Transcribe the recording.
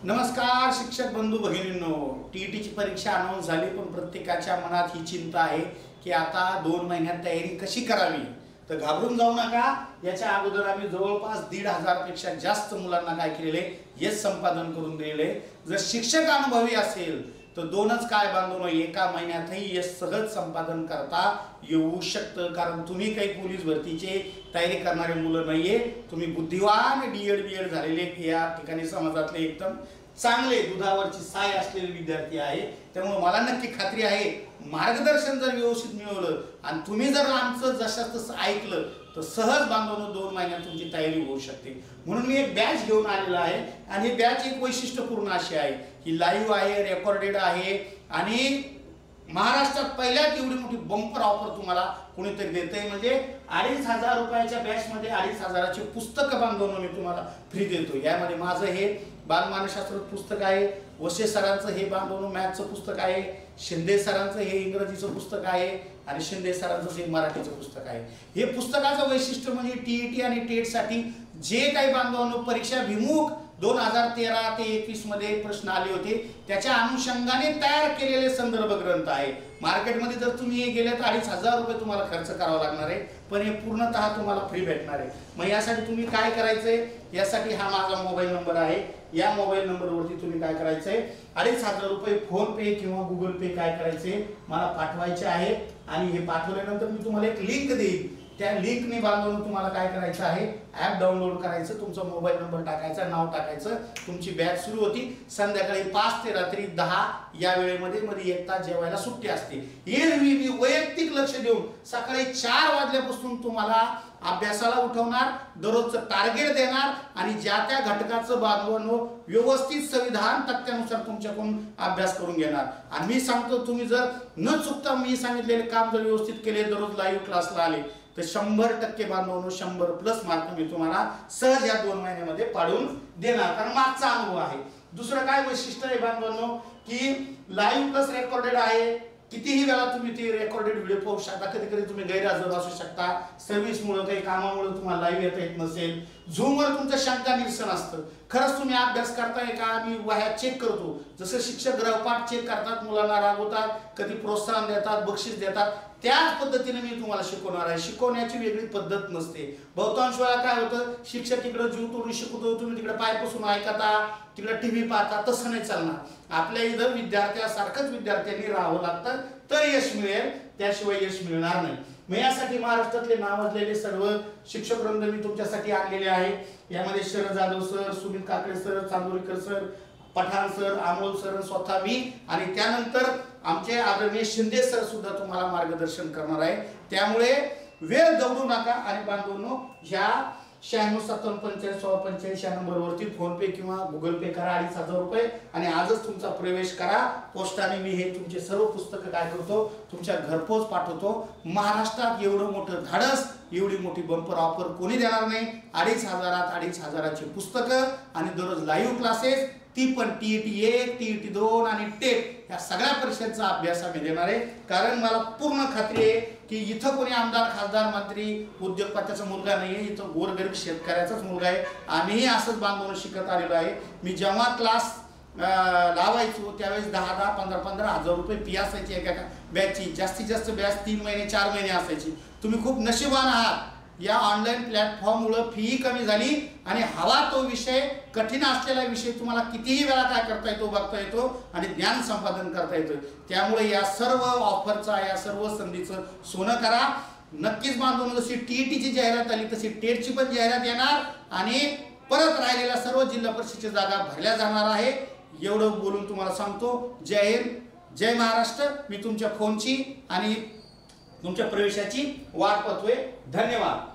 नमस्कार शिक्षक बंधू भगिनींनो, टीईटीची परीक्षा अनाउन्स झाली, पण प्रत्येकाच्या मनात ही चिंता आहे की आता 2 महिन्यात तयारी कशी करावी। तर घाबरून जाऊ नका। याच्या अगोदर आम्ही जवळपास 1,500 पेक्षा जास्त मुलांना काय केलेले हेच संपादन करून दिले। जर शिक्षक अनुभवी असेल तर दोनच काय बांधून एका महिन्यातही हे सहज संपादन करता येऊ शकतं। कारण तुम्ही काही पोलीस भरतीची तयारी करणारे मुलं नाहीये, तुम्ही बुद्धिवान डीएड झालेले या ठिकाणी समाजातले एकदम चांगले दुधावरची साय असलेले विद्यार्थी आहे। त्यामुळे मला नक्की खात्री आहे मार्गदर्शन जर व्यवस्थित मिळवलं आणि तुम्ही जर आमचं जशास तसं ऐकलं तर सहज बांधून 2 महिन्यात तुमची तयारी होऊ शकते। म्हणून मी एक बॅच घेऊन आलेला आहे आणि ही बॅच एक वैशिष्ट्यपूर्ण अशी आहे की लाईव्ह आहे, रेकॉर्डेड आहे आणि महाराष्ट्रात पहिल्याच एवढी मोठी बंपर ऑफर तुम्हाला कोणीतरी देतंय। म्हणजे 2,500 रुपयाच्या बॅच मध्ये 2,500चे पुस्तक बांधून मी तुम्हाला फ्री देतो। यामध्ये माझं हे बालमानसशास्त्र पुस्तक आहे, वसे सरांचं हे बांधून मॅथचं पुस्तक आहे, शिंदे सरांचं हे इंग्रजीचं पुस्तक आहे आणि शिंदे सरांचं हे मराठीचं पुस्तक आहे। हे पुस्तकाचं वैशिष्ट्य म्हणजे टीईटी आणि टेट साठी जे काही बांधवांनो परीक्षा भिमुख 2013 ते 21 मध्ये प्रश्न आले होते त्याच्या अनुषंगाने तयार केलेले संदर्भ ग्रंथ आहे। मार्केटमध्ये जर तुम्ही हे गेले तर 2,500 रुपये तुम्हाला खर्च करावा लागणार आहे, पण हे पूर्णतः तुम्हाला फ्री भेटणार आहे। मग यासाठी तुम्ही काय करायचंय, यासाठी हा माझा मोबाईल नंबर आहे, या मोबाईल नंबरवरती तुम्ही काय करायचंय 2,500 रुपये फोन पे किंवा गुगल पे काय करायचे मला पाठवायचे आहे आणि हे पाठवल्यानंतर मी तुम्हाला एक लिंक देईन। त्या लिंकने बांधून तुम्हाला काय करायचं आहे ॲप डाउनलोड करायचं, तुमचा मोबाईल नंबर टाकायचा, नाव टाकायचं, तुमची बॅच सुरू होती संध्याकाळी 5 ते रात्री 10 या वेळेमध्ये मध्ये 1 तास जेवायला सुट्टी असते। एरवी वैयक्तिक लक्ष देऊन सकाळी 4 वाजल्यापासून तुम्हाला अभ्यासाला उठवणार, दररोजचं टार्गेट देणार आणि ज्या त्या घटकाचं बांधवांनो व्यवस्थित संविधान तक्त्यानुसार तुमच्याकडून अभ्यास करून घेणार। आणि मी सांगतो तुम्ही जर न चुकता मी सांगितलेले काम जर व्यवस्थित केले, दररोज लाईव्ह क्लासला आले तर 100% बांधवांनो 100+ मार्क मी तुम्हाला सहज या 2 महिन्यामध्ये पाडून देणार, कारण मागचा अनुभव आहे। दुसरं काय वैशिष्ट्य आहे बांधवांनो की लाईव्ह प्लस रेकॉर्डेड आहे। कितीही वेळा तुम्ही ते रेकॉर्डेड व्हिडिओ पाहू शकता, कधी कधी तुम्ही गैरहजर असू शकता, सर्व्हिसमुळे काही कामामुळे तुम्हाला लाईव्ह येता येत नसेल, झूमवर तुमचं शंका निरसन असतं। खरंच तुम्ही अभ्यास करताय का, मी वह्या चेक करतो, जसं शिक्षक गृहपाठ चेक करतात, मुलांना रागवतात, कधी प्रोत्साहन देतात, बक्षीस देतात, त्याच पद्धतीने मी तुम्हाला शिकवणार आहे। शिकवण्याची वेगळी पद्धत नसते। बहुतांश वेळा काय होतं, शिक्षक इकडे जीव तोडून शिकवतो, तुम्ही तिकडे पाय पुसून ऐकता, तिकडे टीव्ही पाहता, तसं नाही चालणार। आपल्या इथं विद्यार्थ्यासारखंच विद्यार्थ्यांनी राहावं लागतं तर यश मिळेल, त्याशिवाय यश मिळणार नाही। मग यासाठी महाराष्ट्रातले नावाजलेले सर्व शिक्षक वृंद मी तुमच्यासाठी आणलेले आहे। यामध्ये Sharad Jadhav sir, Sunil Kakade sir, Chandorikar sir, Pathan sir, Amol sir, स्वतः मी आणि त्यानंतर आमचे आदरणीय शिंदे सर सुद्धा तुम्हाला मार्गदर्शन करणार आहे। त्यामुळे वेळ दवडू नका आणि बांधवांनो ह्या 96 या नंबरवरती फोन पे किंवा गुगल पे करा 2,500 रुपये आणि आजच तुमचा प्रवेश करा। पोस्टाने मी हे तुमचे सर्व पुस्तकं काय करतो तुमच्या घरपोच पाठवतो। महाराष्ट्रात एवढं मोठं धाडस, एवढी मोठी बंपर ऑफर कोणी देणार नाही। 2,500त 2,500ची पुस्तकं आणि दररोज लाईव्ह क्लासेस, ती पण टीईटी 1, टीईटी 2 आणि टेट या सगळ्या परीक्षांचा अभ्यास आम्ही देणार आहे। कारण मला पूर्ण खात्री आहे की इथं कोणी आमदार, खासदार, मंत्री, उद्योगपत्याचा मुलगा नाहीये, इथं गोरगरीब शेतकऱ्याचाच मुलगा आहे। आम्हीही असंच बांधून शिकत आलेलो आहे। मी जेव्हा क्लास लावायचो त्यावेळेस 10,000, 15,000 रुपये फी असायची एका बॅचची। जास्तीत जास्त बॅच 3 महिने 4 महिने असायची। तुम्ही खूप नशिबान आहात, या ऑनलाईन प्लॅटफॉर्ममुळे फी कमी झाली आणि हवा तो विषय, कठीण असलेला विषय तुम्हाला कितीही वेळा काय करता येतो, बघता येतो आणि ज्ञान संपादन करता येतो। त्यामुळे या सर्व ऑफरचा, या सर्व संधीचं सोनं करा। नक्कीच बांधून जशी टीईटीची जाहिरात आली तशी टेटची पण जाहिरात येणार आणि परत राहिलेल्या सर्व जिल्हा परिषदेच्या जागा भरल्या जाणार आहे। एवढं बोलून तुम्हाला सांगतो जय हिंद, जय महाराष्ट्र। मी तुमच्या फोनची आणि तुमच्या प्रवेशाची वाट पाहतोय। धन्यवाद।